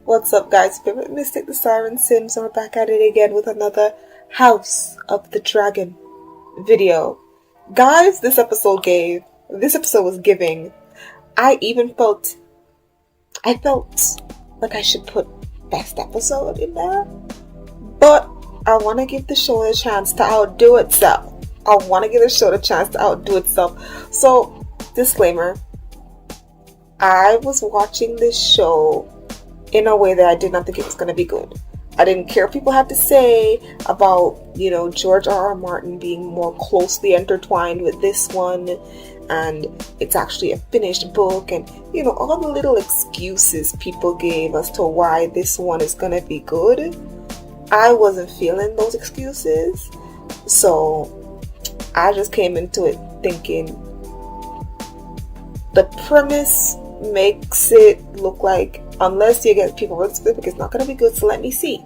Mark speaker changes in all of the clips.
Speaker 1: What's up, guys? Favorite Mystic, TheSirenSayz, and we're back at it again with another House of the Dragon video. Guys, this episode was giving. I felt like I should put best episode in there, but I want to give the show a chance to outdo itself. So, disclaimer, I was watching this show in a way that I did not think it was going to be good. I didn't care what people had to say about, George R.R. Martin being more closely intertwined with this one, and it's actually a finished book, and, all the little excuses people gave as to why this one is going to be good. I wasn't feeling those excuses, so I just came into it thinking the premise makes it look like, unless you get people with specific, it's not going to be good, so let me see.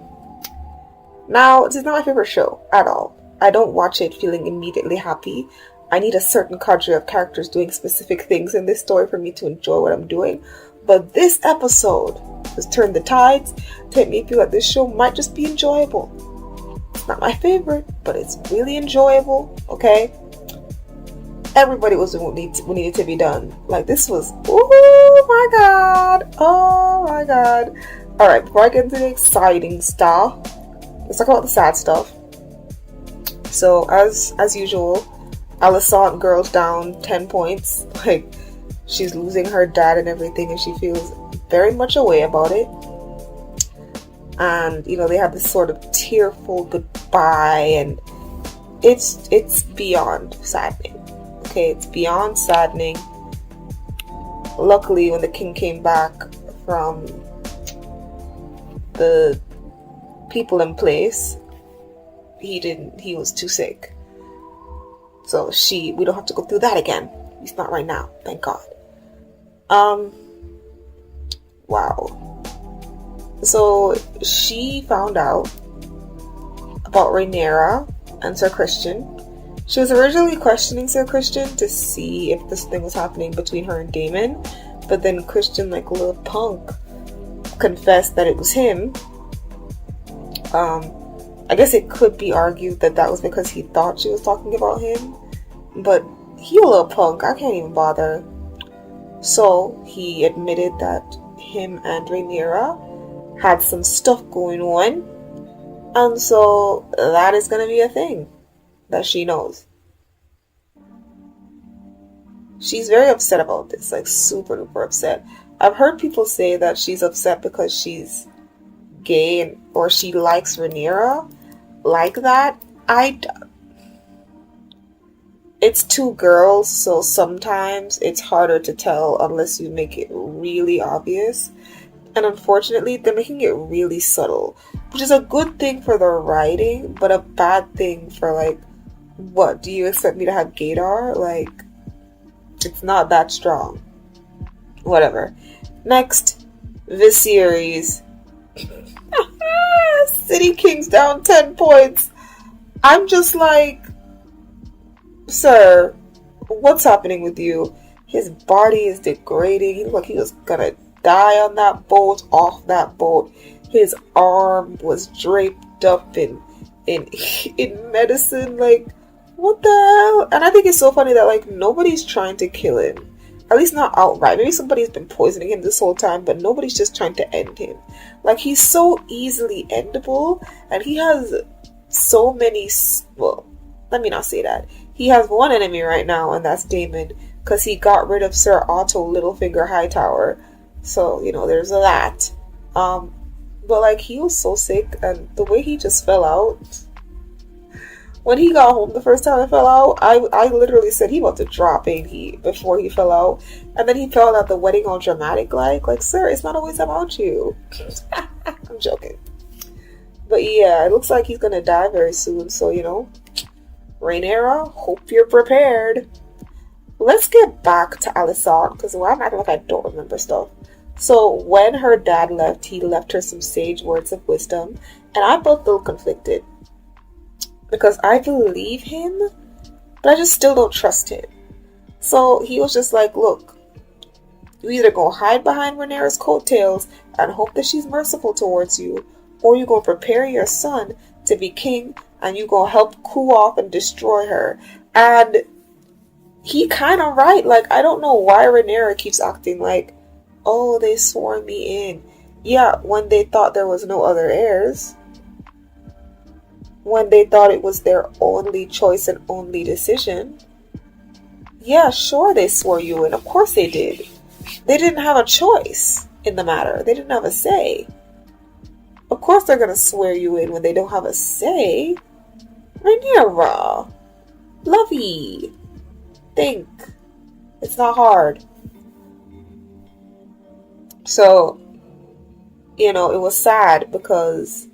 Speaker 1: Now, this is not my favorite show at all. I don't watch it feeling immediately happy. I need a certain cadre of characters doing specific things in this story for me to enjoy what I'm doing. But this episode has turned the tides to make me feel like this show might just be enjoyable. It's not my favorite, but it's really enjoyable, okay? Everybody was doing what needed to be done. Like, this was, oh my god. Alright, before I get into the exciting stuff, let's talk about the sad stuff. So, as usual, Alicent girl's down 10 points. Like, she's losing her dad and everything, and she feels very much a way about it. And, they have this sort of tearful goodbye, and it's beyond saddening. Okay, it's beyond saddening. Luckily, when the king came back from the people in place, he was too sick. So we don't have to go through that again. At least not right now, thank God. Wow. So she found out about Rhaenyra and Sir Christian. She was originally questioning Sir Christian to see if this thing was happening between her and Daemon, but then Christian, like a little punk, confessed that it was him. I guess it could be argued that was because he thought she was talking about him, but he a little punk, I can't even bother. So he admitted that him and Rhaenyra had some stuff going on, and so that is going to be a thing that she knows. She's very upset about this, like super duper upset. I've heard people say that she's upset because she's gay or she likes Rhaenyra like that. It's two girls, so sometimes it's harder to tell unless you make it really obvious. And unfortunately, they're making it really subtle, which is a good thing for the writing, but a bad thing for, like, what, do you expect me to have gaydar? Like, it's not that strong. Whatever. Next, Viserys. City King's down 10 points. I'm just like, sir, what's happening with you? His body is degrading. He looked like he was gonna die on that boat, off that boat. His arm was draped up in medicine. Like, what the hell? And I think it's so funny that, like, nobody's trying to kill him. At least not outright. Maybe somebody's been poisoning him this whole time, but nobody's just trying to end him. Like, he's so easily endable, and he has so many, well, let me not say that. He has one enemy right now, and that's Daemon, because he got rid of Sir Otto Littlefinger Hightower. So, there's that. But, like, he was so sick, and the way he just fell out When he got home the first time I fell out, I literally said he about to drop, ain't he, before he fell out. And then he fell at the wedding all dramatic like, sir, it's not always about you. I'm joking. But yeah, it looks like he's gonna die very soon, so Rhaenyra, hope you're prepared. Let's get back to Alicent, because I'm acting like I don't remember stuff. So when her dad left, he left her some sage words of wisdom, and I felt a little conflicted. Because I believe him, but I just still don't trust him. So he was just like, look, you either go hide behind Rhaenyra's coattails and hope that she's merciful towards you, or you go prepare your son to be king and you go help cool off and destroy her. And he kind of right. Like, I don't know why Rhaenyra keeps acting like, oh, they swore me in. Yeah, when they thought there was no other heirs. When they thought it was their only choice and only decision. Yeah, sure they swore you in. Of course they did. They didn't have a choice in the matter. They didn't have a say. Of course they're going to swear you in when they don't have a say. Rhaenyra. Lovey. Think. It's not hard. So, it was sad because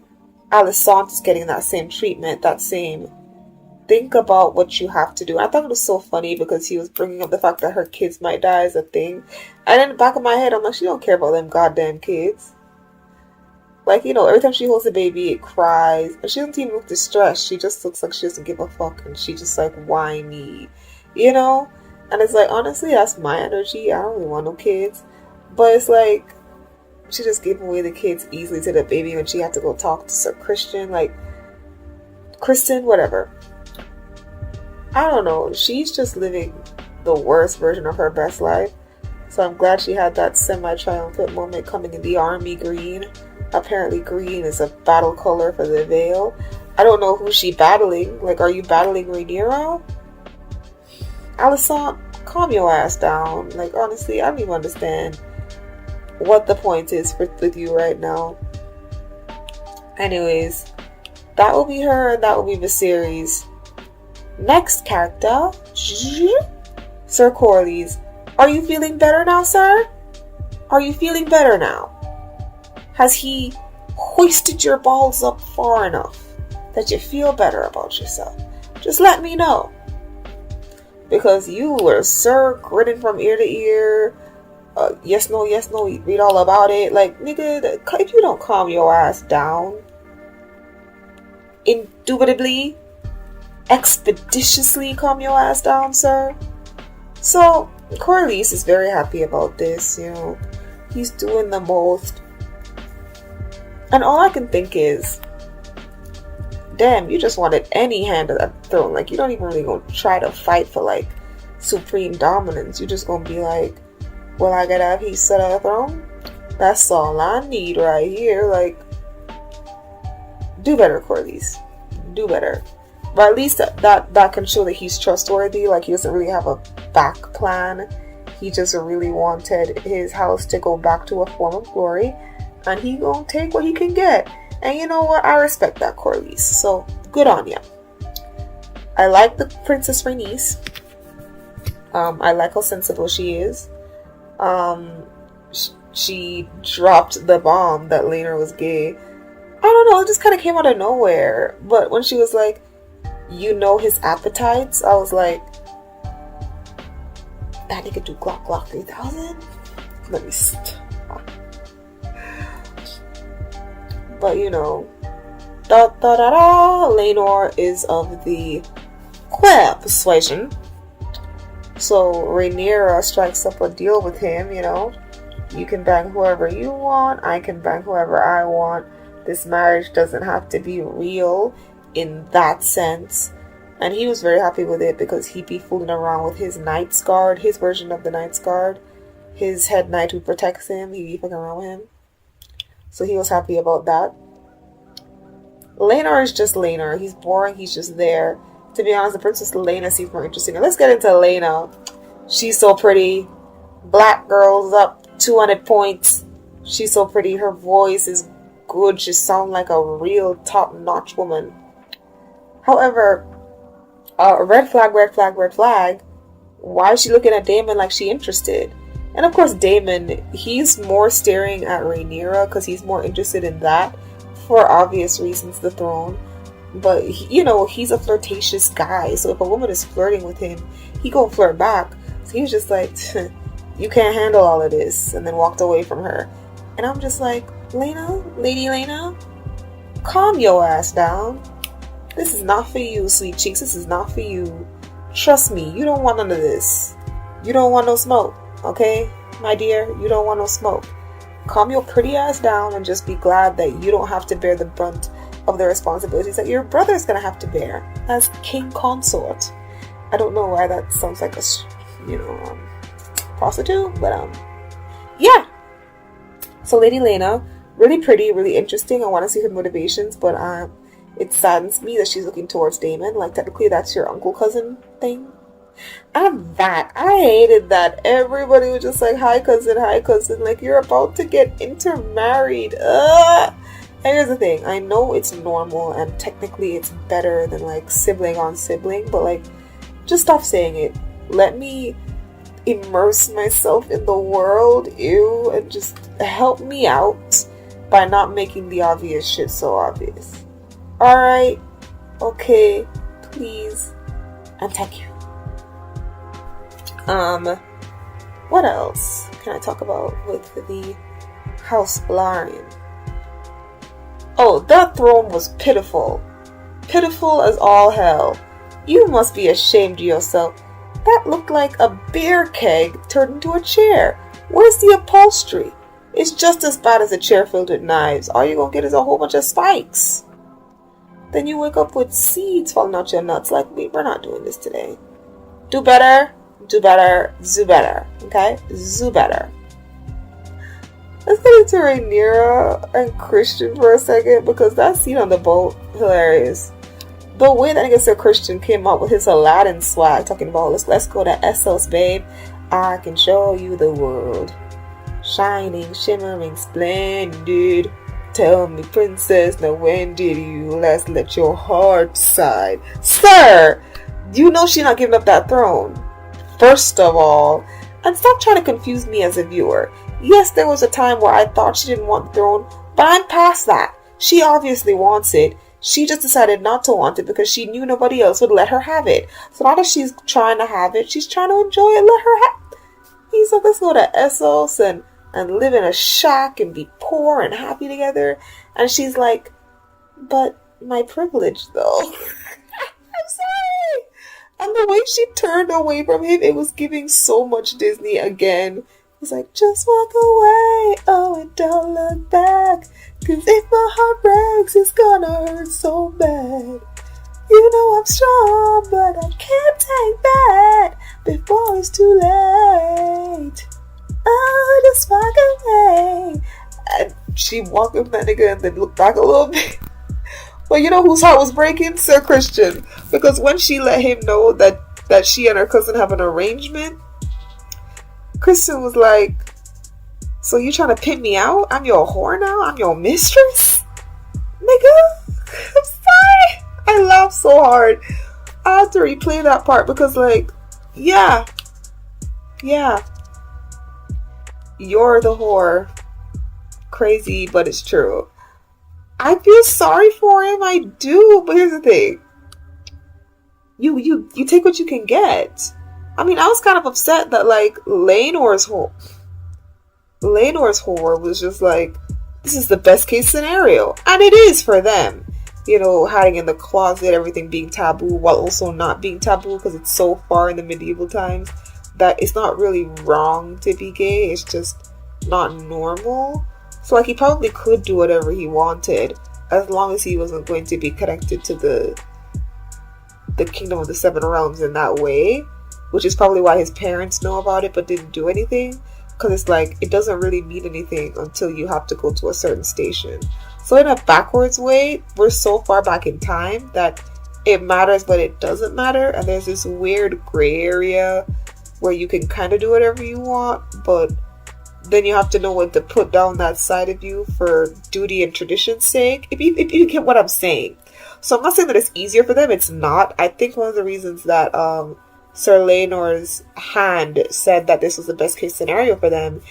Speaker 1: Alicent is getting that same treatment, that same think about what you have to do. I thought it was so funny because he was bringing up the fact that her kids might die as a thing. And in the back of my head, I'm like, she don't care about them goddamn kids. Like, every time she holds a baby, it cries. And she doesn't even look distressed. She just looks like she doesn't give a fuck. And she just like whiny, And it's like, honestly, that's my energy. I don't really want no kids. But it's like, she just gave away the kids easily to the baby when she had to go talk to Sir Christian. Like, Kristen, whatever. I don't know. She's just living the worst version of her best life. So I'm glad she had that semi-triumphant moment coming in the army green. Apparently green is a battle color for the Vale. I don't know who she battling. Like, are you battling Rhaenyra? Alicent, calm your ass down. Like, honestly, I don't even understand what the point is with you right now. Anyways, that will be her and that will be Viserys. Next character, Sir Corlys. Are you feeling better now, sir? Are you feeling better now? Has he hoisted your balls up far enough that you feel better about yourself? Just let me know. Because you were Sir grinning from ear to ear. Yes, no, read all about it. Like, nigga, if you don't calm your ass down, indubitably, expeditiously calm your ass down, sir. So, Corlys is very happy about this, He's doing the most. And all I can think is, damn, you just wanted any hand of that throne. Like, you don't even really gonna try to fight for, like, supreme dominance. You just gonna be like, well, I gotta have piece of the throne. That's all I need right here. Like, do better, Corlys. Do better. But at least that can show that he's trustworthy. Like, he doesn't really have a back plan. He just really wanted his house to go back to a form of glory. And he gonna take what he can get. And you know what? I respect that, Corlys. So, good on ya. I like the Princess Rhaenys. I like how sensible she is. She dropped the bomb that Rhaenyra was gay. I don't know, it just kind of came out of nowhere. But when she was like, his appetites, I was like, that nigga do Glock 3000? Let me stop. But Rhaenyra is of the queer persuasion. So Rhaenyra strikes up a deal with him, You can bang whoever you want. I can bang whoever I want. This marriage doesn't have to be real in that sense. And he was very happy with it because he'd be fooling around with his Knight's Guard, his version of the Knight's Guard. His head knight who protects him, he'd be fucking around with him. So he was happy about that. Rhaenyra is just Rhaenyra. He's boring, he's just there. To be honest, the Princess Lena seems more interesting. Now let's get into Lena. She's so pretty. Black girls up 200 points. She's so pretty. Her voice is good. She sounds like a real top-notch woman. However, red flag, red flag, red flag. Why is she looking at Daemon like she interested? And of course, Daemon, he's more staring at Rhaenyra because he's more interested in that for obvious reasons, the throne. But, he's a flirtatious guy. So if a woman is flirting with him, he gonna flirt back. So he was just like, you can't handle all of this. And then walked away from her. And I'm just like, Lady Lena, calm your ass down. This is not for you, sweet cheeks. This is not for you. Trust me, you don't want none of this. You don't want no smoke. Okay, my dear, you don't want no smoke. Calm your pretty ass down and just be glad that you don't have to bear the brunt of the responsibilities that your brother's gonna have to bear as king consort. I don't know why that sounds like a, prostitute, but yeah. So Lady Lena, really pretty, really interesting. I want to see her motivations, but it saddens me that she's looking towards Daemon. Like, technically, that's your uncle cousin thing. And that, I hated that. Everybody was just like, hi cousin, like, you're about to get intermarried. And here's the thing, I know it's normal and technically it's better than like sibling on sibling, but like, just stop saying it. Let me immerse myself in the world, and just help me out by not making the obvious shit so obvious. Alright, okay, please, and thank you. What else can I talk about with the House Velaryon? Oh, that throne was pitiful. Pitiful as all hell. You must be ashamed of yourself. That looked like a beer keg turned into a chair. Where's the upholstery? It's just as bad as a chair filled with knives. All you're gonna get is a whole bunch of spikes. Then you wake up with seeds falling out your nuts. Like, we're not doing this today. Do better. Do better, zoo better, okay? Zoo better. Let's get into Rhaenyra and Christian for a second, because that scene on the boat, hilarious. The way that Sir Christian came up with his Aladdin swag, talking about, let's go to Essos, babe. I can show you the world. Shining, shimmering, splendid. Tell me, princess, now when did you last let your heart side? Sir! You know she's not giving up that throne. First of all, and stop trying to confuse me as a viewer. Yes, there was a time where I thought she didn't want the throne, but I'm past that. She obviously wants it. She just decided not to want it because she knew nobody else would let her have it. So now that she's trying to have it, she's trying to enjoy it. Let her have it. He's like, let's go to Essos and live in a shack and be poor and happy together. And she's like, but my privilege though. I'm sorry. And the way she turned away from him, it was giving so much Disney again. He's like, just walk away, oh, and don't look back. Cause if my heart breaks, it's gonna hurt so bad. You know I'm strong, but I can't take that before it's too late. Oh, just walk away. And she walked with that nigga and then looked back a little bit. Well, you know whose heart was breaking? Sir Christian. Because when she let him know that she and her cousin have an arrangement, Christian was like, so you trying to pimp me out? I'm your whore now? I'm your mistress? Nigga? I'm sorry. I laughed so hard. I had to replay that part because, like, yeah. You're the whore. Crazy, but it's true. I feel sorry for him, I do, but here's the thing. You take what you can get. I mean, I was kind of upset that, like, Laenor's whore was just like, this is the best case scenario. And it is for them. You know, hiding in the closet, everything being taboo, while also not being taboo, because it's so far in the medieval times that it's not really wrong to be gay, it's just not normal. So, like, he probably could do whatever he wanted, as long as he wasn't going to be connected to the Kingdom of the Seven Realms in that way, which is probably why his parents know about it but didn't do anything, because it's like, it doesn't really mean anything until you have to go to a certain station. So in a backwards way, we're so far back in time that it matters but it doesn't matter, and there's this weird gray area where you can kind of do whatever you want, but then you have to know when to put down that side of you for duty and tradition's sake, if you get what I'm saying. So I'm not saying that it's easier for them. It's not. I think one of the reasons that Sir Laenor's hand said that this was the best case scenario for them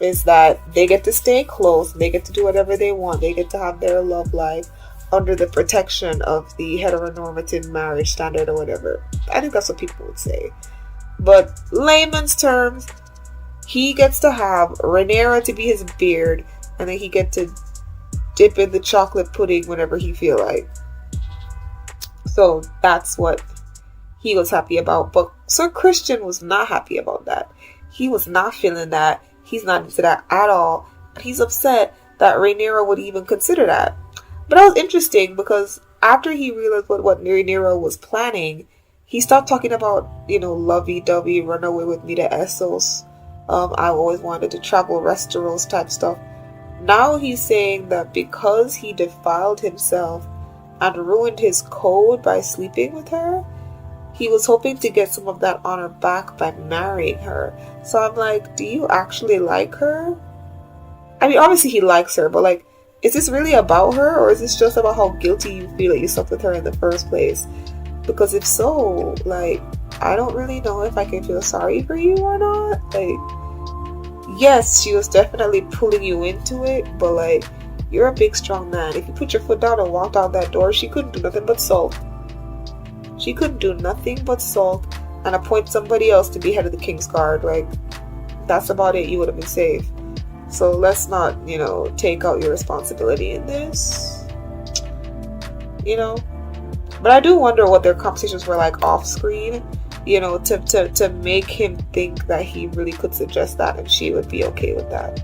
Speaker 1: is that they get to stay close, they get to do whatever they want, they get to have their love life under the protection of the heteronormative marriage standard or whatever. I think that's what people would say. But layman's terms, he gets to have Rhaenyra to be his beard, and then he gets to dip in the chocolate pudding whenever he feel like. So that's what he was happy about. But Sir Christian was not happy about that. He was not feeling that. He's not into that at all. He's upset that Rhaenyra would even consider that. But that was interesting because after he realized what Rhaenyra was planning, he stopped talking about, lovey-dovey, run away with me to Essos. I always wanted to travel Westeros type stuff. Now he's saying that because he defiled himself and ruined his code by sleeping with her, he was hoping to get some of that honor back by marrying her. So I'm like, do you actually like her? I mean, obviously he likes her, but like, is this really about her, or is this just about how guilty you feel that you slept with her in the first place? Because if so, like, I don't really know if I can feel sorry for you or not. Like, yes, she was definitely pulling you into it, but like, you're a big, strong man. If you put your foot down and walked out that door, she couldn't do nothing but sulk. She couldn't do nothing but sulk and appoint somebody else to be head of the King's Guard. Like, that's about it. You would have been safe. So let's not, take out your responsibility in this. But I do wonder what their conversations were like off screen, to make him think that he really could suggest that and she would be okay with that.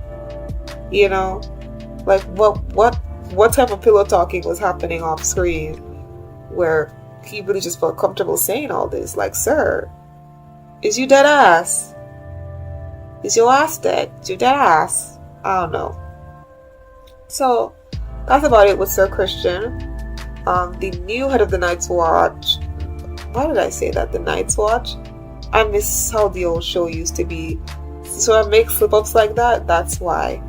Speaker 1: Like what type of pillow talking was happening off screen where he really just felt comfortable saying all this? Like, sir, is you dead ass? Is your ass dead? Is your dead ass? I don't know. So that's about it with Sir Christian. The new head of the Night's Watch. Why did I say that? The Night's Watch? I miss how the old show used to be. So I make slip-ups like that. That's why.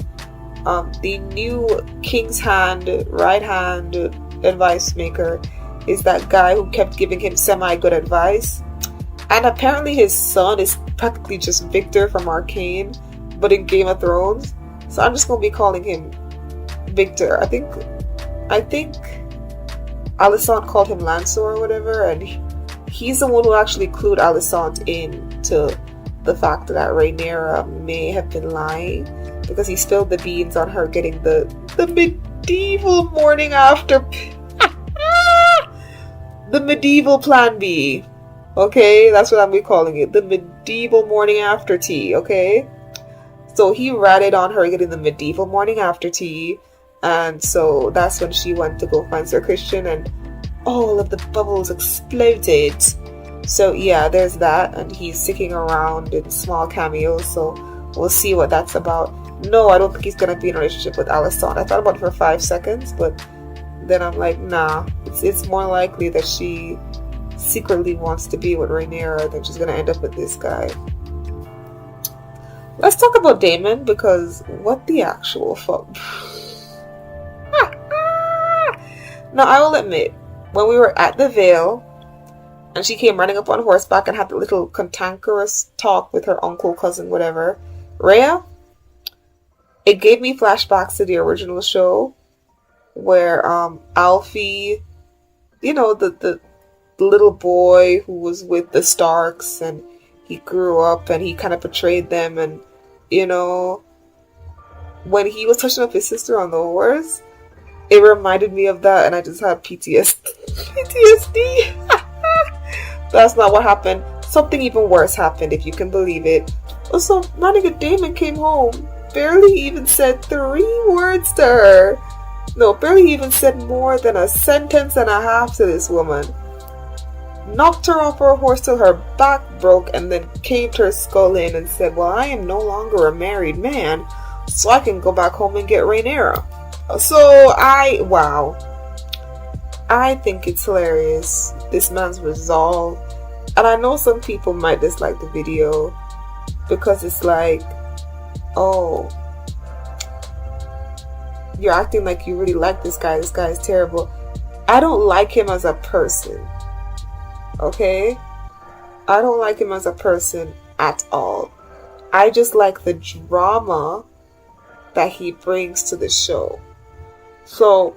Speaker 1: The new King's Hand, right hand advice maker is that guy who kept giving him semi-good advice. And apparently his son is practically just Victor from Arcane, but in Game of Thrones. So I'm just going to be calling him Victor. I think Alicent called him Lancer or whatever, and he's the one who actually clued Alicent in to the fact that Rhaenyra may have been lying because he spilled the beans on her getting the medieval morning after the medieval plan B. Okay, that's what I'm be calling it. The medieval morning after tea, okay? So he ratted on her getting the medieval morning after tea. And so that's when she went to go find Sir Christian and all of the bubbles exploded. So yeah, there's that. And he's sticking around in small cameos. So we'll see what that's about. No, I don't think he's going to be in a relationship with Alicent. I thought about it for 5 seconds, but then I'm like, nah. It's more likely that she secretly wants to be with Rhaenyra than she's going to end up with this guy. Let's talk about Daemon, because what the actual fuck? Now, I will admit, when we were at the Vale, and she came running up on horseback and had the little cantankerous talk with her uncle, cousin, whatever, Rhea, it gave me flashbacks to the original show, where Alfie, the little boy who was with the Starks, and he grew up and he kind of betrayed them, and when he was touching up his sister on the horse, it reminded me of that, and I just had PTSD. That's not what happened. Something even worse happened, if you can believe it. Also, my nigga Daemon came home, barely even said 3 words to her. No, barely even said more than a sentence and a half to this woman. Knocked her off her horse till her back broke, and then caved her skull in and said, well, I am no longer a married man, so I can go back home and get Rhaenyra. So wow. I think it's hilarious, this man's resolve. And I know some people might dislike the video because it's like, oh, you're acting like you really like this guy is terrible. I don't like him as a person. Okay? I don't like him as a person at all. I just like the drama that he brings to the show. So,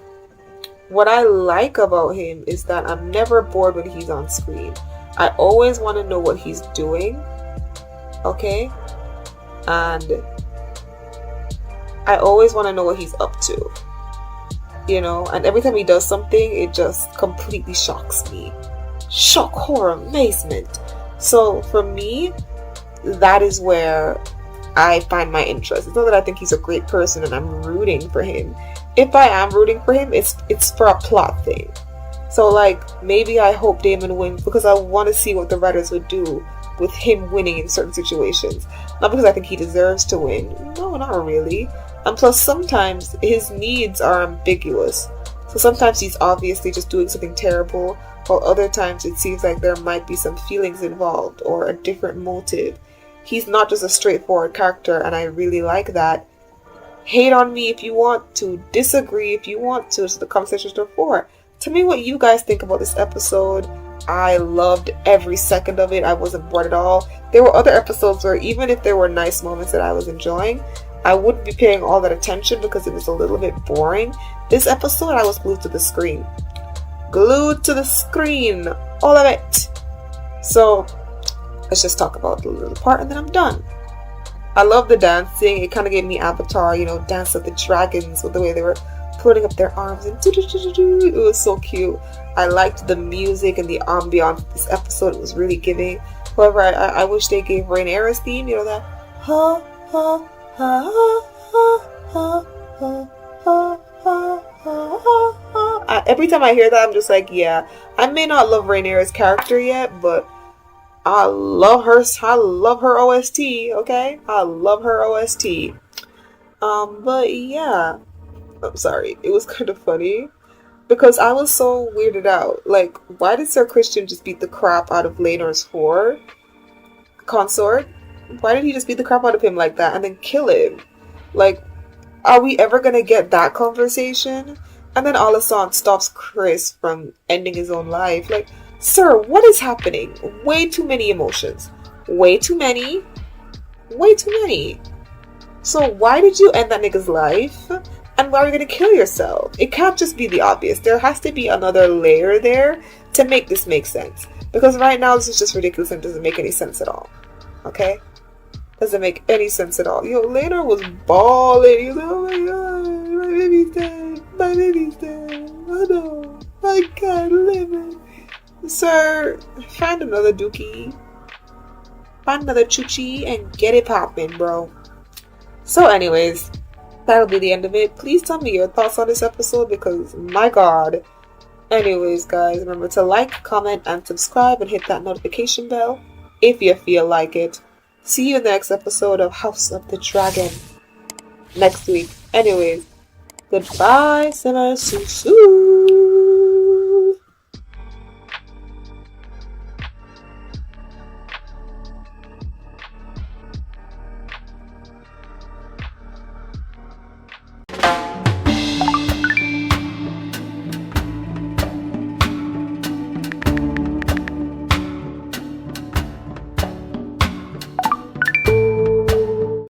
Speaker 1: what I like about him is that I'm never bored when he's on screen. I always want to know what he's doing. Okay? And I always want to know what he's up to. You know? And every time he does something, it just completely shocks me. Shock, horror, amazement. So, for me, that is where I find my interest. It's not that I think he's a great person and I'm rooting for him. If I am rooting for him, it's for a plot thing. So, like, maybe I hope Daemon wins because I want to see what the writers would do with him winning in certain situations. Not because I think he deserves to win. No, not really. And plus, sometimes his needs are ambiguous. So sometimes he's obviously just doing something terrible, while other times it seems like there might be some feelings involved or a different motive. He's not just a straightforward character, and I really like that. Hate on me if you want to, disagree if you want to, so the conversations are for. Tell me what you guys think about this episode. I loved every second of it. I wasn't bored at all. There were other episodes where even if there were nice moments that I was enjoying, I wouldn't be paying all that attention because it was a little bit boring. This episode, I was glued to the screen. Glued to the screen. All of it. So, let's just talk about the little part and then I'm done. I love the dancing. It kind of gave me Avatar, you know, Dance of the Dragons with the way they were putting up their arms and it was so cute. I liked the music and the ambiance of this episode. It was really giving. However, I wish they gave Rhaenyra's theme, you know, that ha ha ha ha ha ha ha ha ha. Every time I hear that, I'm just like, yeah, I may not love Rhaenyra's character yet, but I love her. I love her OST. Okay, I love her OST. But yeah, I'm sorry. It was kind of funny because I was so weirded out. Like, why did Sir Christian just beat the crap out of Rhaenyra's whore consort? Why did he just beat the crap out of him like that and then kill him? Like, are we ever gonna get that conversation? And then Alicent stops Chris from ending his own life. Like, sir, what is happening? Way too many emotions. Way too many. Way too many. So why did you end that nigga's life? And why are you gonna kill yourself? It can't just be the obvious. There has to be another layer there to make this make sense. Because right now this is just ridiculous and doesn't make any sense at all. Okay? Doesn't make any sense at all. Yo, Rhaenyra was bawling. He was like, oh my god, my baby's dead. My baby's dead. Oh no. I can't live it. Sir, find another dookie. Find another chuchi and get it poppin', bro. So anyways, that'll be the end of it. Please tell me your thoughts on this episode because, my god. Anyways, guys, remember to like, comment, and subscribe and hit that notification bell if you feel like it. See you in the next episode of House of the Dragon next week. Anyways, goodbye, Simmies.